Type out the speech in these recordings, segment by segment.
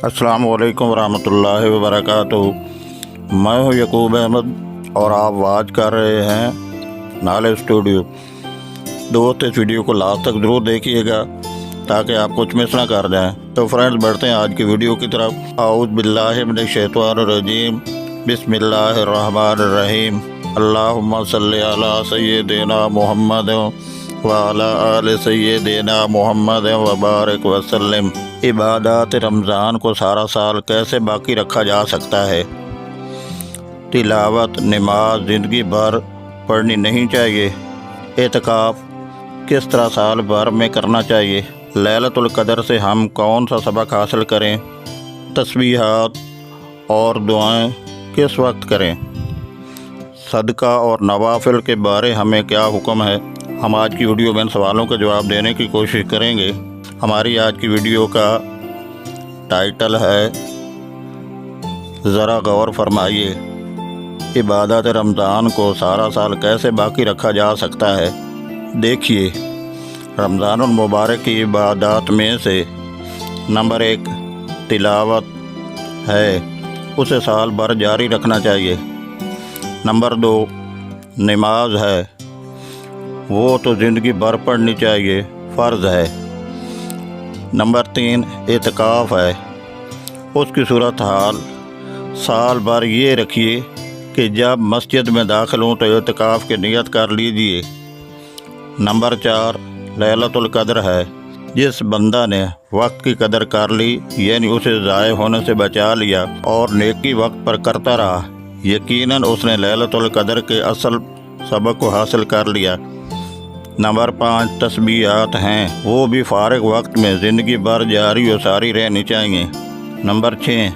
अस्सलाम वालेकुम वरहमतुल्लाहि वबरकातुहू। मैं हूँ यकूब अहमद और आप वाच कर रहे हैं नाले स्टूडियो। दोस्त, इस वीडियो को लास्ट तक ज़रूर देखिएगा ताकि आप कुछ मिस ना कर जाएं। तो फ्रेंड्स, बढ़ते हैं आज की वीडियो की तरफ। आऊज़ु बिल्लाहि मिनश शैतानिर रजीम, बिस्मिल्लाहिर रहमानिर रहीम। अल्लाहुम्मा सल्लि अला सय्यिदिना मुहम्मद व अला आलि सय्यिदिना मुहम्मद व बारिक वसल्लम। इबादत रमज़ान को सारा साल कैसे बाकी रखा जा सकता है? तिलावत नमाज ज़िंदगी भर पढ़नी नहीं चाहिए। एतकाफ़ किस तरह साल भर में करना चाहिए? लैलतुल क़द्र से हम कौन सा सबक हासिल करें? तस्बीहात और दुआएं किस वक्त करें? सदका और नवाफिल के बारे हमें क्या हुक्म है? हम आज की वीडियो में इन सवालों के जवाब देने की कोशिश करेंगे। हमारी आज की वीडियो का टाइटल है, ज़रा गौर फरमाइए, इबादत रमज़ान को सारा साल कैसे बाकी रखा जा सकता है। देखिए, रमज़ानुल मुबारक की इबादत में से नंबर 1 तिलावत है, उसे साल भर जारी रखना चाहिए। नंबर 2 नमाज है, वो तो ज़िंदगी भर पढ़नी चाहिए, फ़र्ज़ है। नंबर 3 एतकाफ़ है, उसकी सूरत हाल साल भर ये रखिए कि जब मस्जिद में दाखिल हों तो एतकाफ़ की नियत कर लीजिए। नंबर 4 लैलतुल क़द्र है, जिस बंदा ने वक्त की कदर कर ली, यानी उसे ज़ाय होने से बचा लिया और नेकी वक्त पर करता रहा, यकीनन उसने लैलतुल क़द्र के असल सबक को हासिल कर लिया। नंबर 5 तस्बीहात हैं, वो भी फ़ारिग वक्त में ज़िंदगी भर जारी और सारी रहनी चाहिए। नंबर 6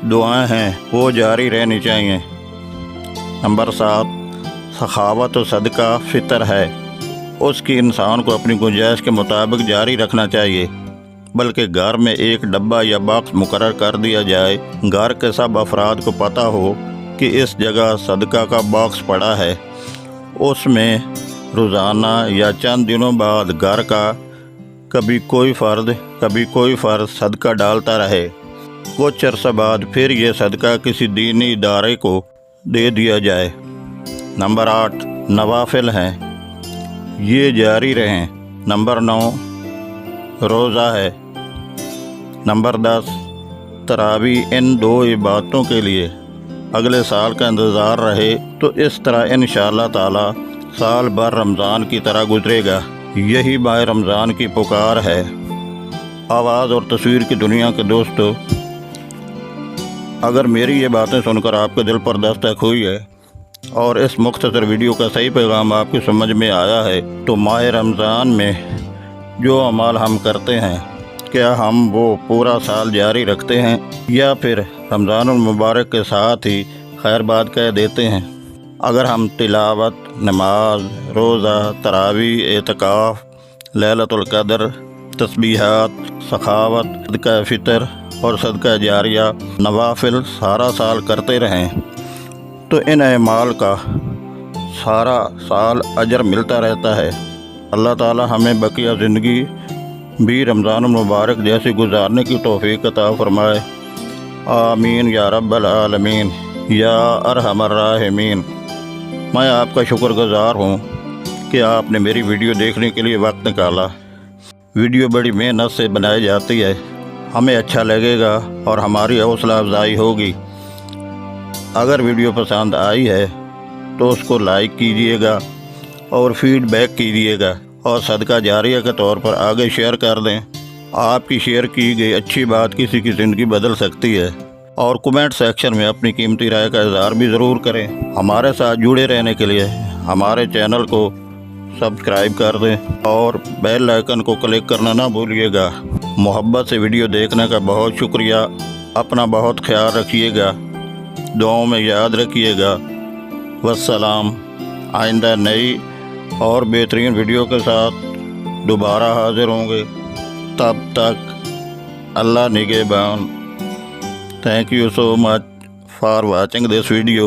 दुआएं हैं, वो जारी रहनी चाहिए। नंबर 7 सखावत और सदका फ़ितर है, उसकी इंसान को अपनी गुंजाइश के मुताबिक जारी रखना चाहिए, बल्कि घर में एक डब्बा या बॉक्स मुकर्रर कर दिया जाए। घर के सब अफराद को पता हो कि इस जगह सदका का बॉक्स पड़ा है, उसमें रोज़ाना या चंद दिनों बाद घर का कभी कोई फ़र्द सदका डालता रहे। कुछ अरसा बाद फिर ये सदका किसी दीनी इदारे को दे दिया जाए। नंबर 8 नवाफिल हैं, ये जारी रहें। नंबर 9 रोज़ा है। नंबर 10 तरावी। इन 2 इबादतों के लिए अगले साल का इंतज़ार रहे तो इस तरह इंशाअल्लाह ताला साल भर रमज़ान की तरह गुजरेगा। यही माह रमज़ान की पुकार है। आवाज़ और तस्वीर की दुनिया के दोस्तों, अगर मेरी ये बातें सुनकर आपके दिल पर दस्तक हुई है और इस मुख्तसर वीडियो का सही पैगाम आपकी समझ में आया है, तो माह रमज़ान में जो अमाल हम करते हैं, क्या हम वो पूरा साल जारी रखते हैं या फिर रमज़ानुल मुबारक के साथ ही खैर बात कह देते हैं? अगर हम तिलावत, नमाज, रोज़ा, तरावी, एतकाफ़, लैलतुल क़द्र, तस्बीहात, सखावत, सदका फ़ितर और सदका जारिया, नवाफिल सारा साल करते रहें तो इन अमाल का सारा साल अजर मिलता रहता है। अल्लाह ताला हमें बकिया ज़िंदगी भी रमज़ानुल मुबारक जैसी गुजारने की तौफ़ीक़ अता फ़रमाए। आमीन या रब्बल आलमीन या अरहमर राहिमीन। मैं आपका शुक्रगुज़ार हूँ कि आपने मेरी वीडियो देखने के लिए वक्त निकाला। वीडियो बड़ी मेहनत से बनाई जाती है, हमें अच्छा लगेगा और हमारी हौसला अफजाई होगी। अगर वीडियो पसंद आई है तो उसको लाइक कीजिएगा और फीडबैक कीजिएगा और सदका जारिया के तौर पर आगे शेयर कर दें। आपकी शेयर की गई अच्छी बात किसी की ज़िंदगी बदल सकती है। और कमेंट सेक्शन में अपनी कीमती राय का इज़हार भी ज़रूर करें। हमारे साथ जुड़े रहने के लिए हमारे चैनल को सब्सक्राइब कर दें और बेल आइकन को क्लिक करना ना भूलिएगा। मोहब्बत से वीडियो देखने का बहुत शुक्रिया। अपना बहुत ख्याल रखिएगा, दुआओं में याद रखिएगा। वस्सलाम। आइंदा नई और बेहतरीन वीडियो के साथ दोबारा हाज़िर होंगे। तब तक अल्लाह निगहबान। Thank you so much for watching this video.